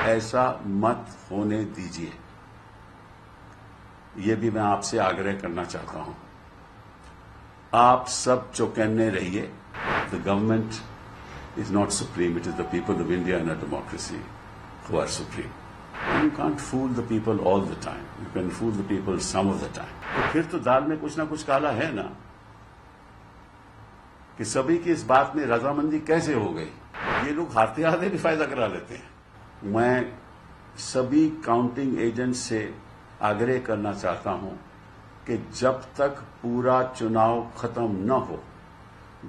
ऐसा मत होने दीजिए, ये भी मैं आपसे आग्रह करना चाहता हूं। आप सब चौकन्ने रहिए। The government is not supreme, it is the people of India and a democracy who are supreme. And you can't fool the people all the time. You can fool the people some of the time. तो फिर तो दाल में कुछ ना कुछ काला है ना, कि सभी की इस बात में रजामंदी कैसे हो गई। ये लोग हारते हारते भी फायदा करा लेते हैं। मैं सभी काउंटिंग एजेंट से आग्रह करना चाहता हूं कि जब तक पूरा चुनाव खत्म न हो,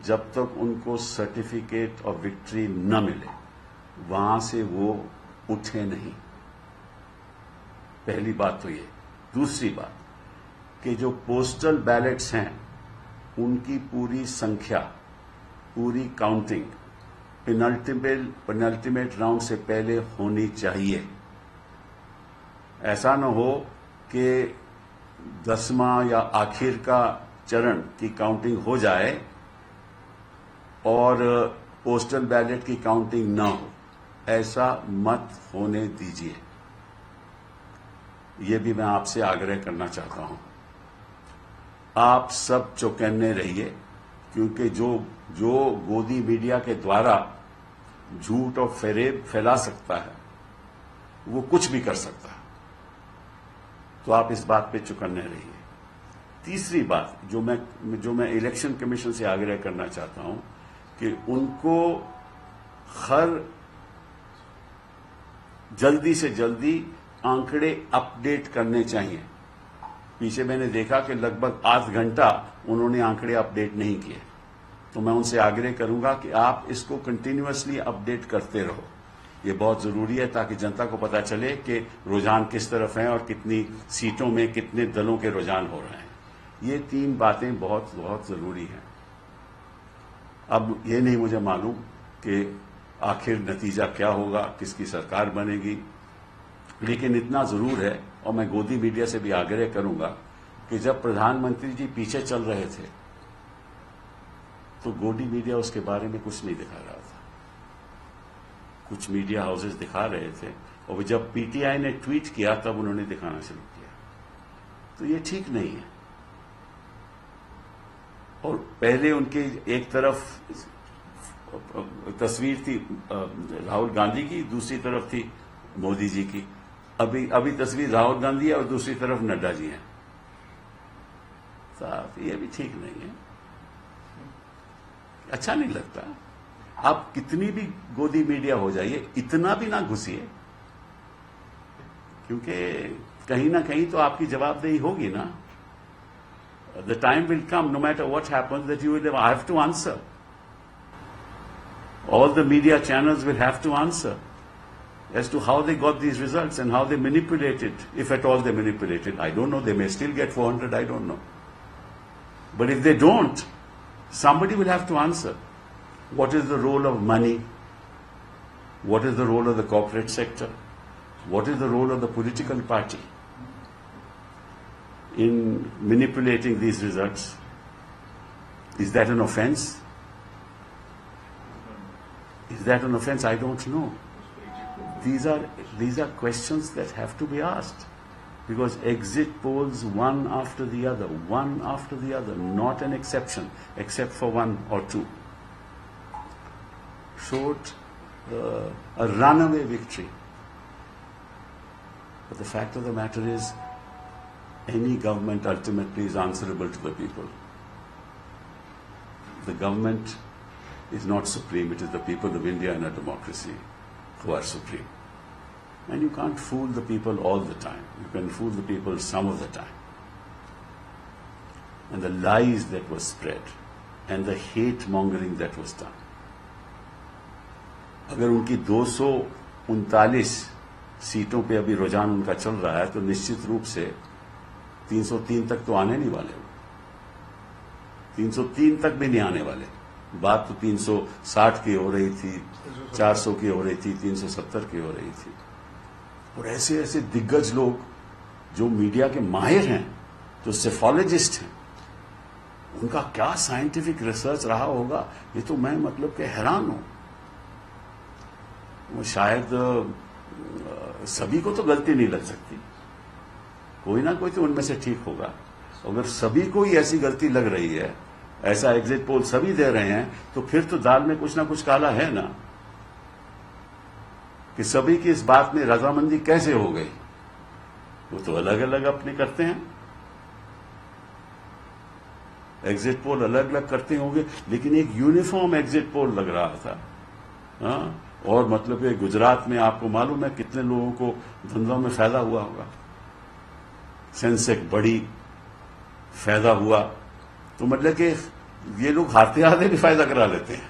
जब तक उनको सर्टिफिकेट ऑफ विक्ट्री न मिले, वहां से वो उठे नहीं। पहली बात तो ये। दूसरी बात कि जो पोस्टल बैलेट्स हैं उनकी पूरी संख्या, पूरी काउंटिंग पेनल्टीमेट राउंड से पहले होनी चाहिए। ऐसा न हो कि 10वां या आखिर का चरण की काउंटिंग हो जाए और पोस्टल बैलेट की काउंटिंग न हो। ऐसा मत होने दीजिए, ये भी मैं आपसे आग्रह करना चाहता हूं। आप सब चौकन्ने रहिए, क्योंकि जो गोदी मीडिया के द्वारा झूठ और फेरेब फैला सकता है वो कुछ भी कर सकता है, तो आप इस बात पे चौकन्ने रहिए। तीसरी बात जो मैं इलेक्शन कमीशन से आग्रह करना चाहता हूं कि उनको हर जल्दी से जल्दी आंकड़े अपडेट करने चाहिए। पीछे मैंने देखा कि लगभग आध घंटा उन्होंने आंकड़े अपडेट नहीं किए, तो मैं उनसे आग्रह करूंगा कि आप इसको कंटिन्यूअसली अपडेट करते रहो। ये बहुत जरूरी है ताकि जनता को पता चले कि रुझान किस तरफ हैं और कितनी सीटों में कितने दलों के रुझान हो रहे हैं। ये 3 बातें बहुत बहुत जरूरी हैं। अब ये नहीं मुझे मालूम कि आखिर नतीजा क्या होगा, किसकी सरकार बनेगी, लेकिन इतना जरूर है, और मैं गोदी मीडिया से भी आग्रह करूंगा कि जब प्रधानमंत्री जी पीछे चल रहे थे तो गोदी मीडिया उसके बारे में कुछ नहीं दिखा रहा था। कुछ मीडिया हाउसेस दिखा रहे थे, और जब पीटीआई ने ट्वीट किया तब उन्होंने दिखाना शुरू किया। तो ये ठीक नहीं है। और पहले उनके एक तरफ तस्वीर थी राहुल गांधी की, दूसरी तरफ थी मोदी जी की। अभी तस्वीर राहुल गांधी है और दूसरी तरफ नड्डा जी हैं। साहब ये भी ठीक नहीं है, अच्छा नहीं लगता। आप कितनी भी गोदी मीडिया हो जाइए, इतना भी ना घुसिए, क्योंकि कहीं ना कहीं तो आपकी जवाबदेही होगी ना। The time will come, no matter what happens, that you will have to answer. All the media channels will have to answer as to how they got these results and how they manipulated, if at all they manipulated. I don't know, they may still get 400, I don't know. But if they don't, somebody will have to answer. What is the role of money? What is the role of the corporate sector? What is the role of the political party in manipulating these results? Is that an offense? Is that an offense? I don't know. These are questions that have to be asked, because exit polls one after the other, not an exception, except for 1 or 2, showed a runaway victory. But the fact of the matter is, any government ultimately is answerable to the people. The government is not supreme, it is the people of India and a democracy who are supreme. And you can't fool the people all the time. You can fool the people some of the time. And the lies that were spread and the hate mongering that was done. अगर उनकी 239 सीटों पे अभी रुझान उनका चल रहा है, तो निश्चित रूप से 303 तक तो आने नहीं वाले। 303 तक भी नहीं आने वाले। बात तो 360 की हो रही थी, 400 की हो रही थी, 370 की हो रही थी। और ऐसे ऐसे दिग्गज लोग जो मीडिया के माहिर हैं, जो सेफोलॉजिस्ट हैं, उनका क्या साइंटिफिक रिसर्च रहा होगा, ये तो मैं मतलब कि हैरान हूं। वो शायद सभी को तो गलती नहीं लग सकती, कोई ना कोई तो उनमें से ठीक होगा। अगर सभी को ही ऐसी गलती लग रही है, ऐसा एग्जिट पोल सभी दे रहे हैं, तो फिर तो दाल में कुछ ना कुछ काला है ना, कि सभी की इस बात में रजामंदी कैसे हो गई। वो तो अलग अलग अपने करते हैं, एग्जिट पोल अलग अलग करते होंगे, लेकिन एक यूनिफॉर्म एग्जिट पोल लग रहा था। हाँ, और मतलब कि गुजरात में आपको मालूम है कितने लोगों को धंधों में फायदा हुआ होगा, सेंसेक्स बड़ी, फायदा हुआ, तो मतलब कि ये लोग हारते हारते भी फायदा करा लेते हैं।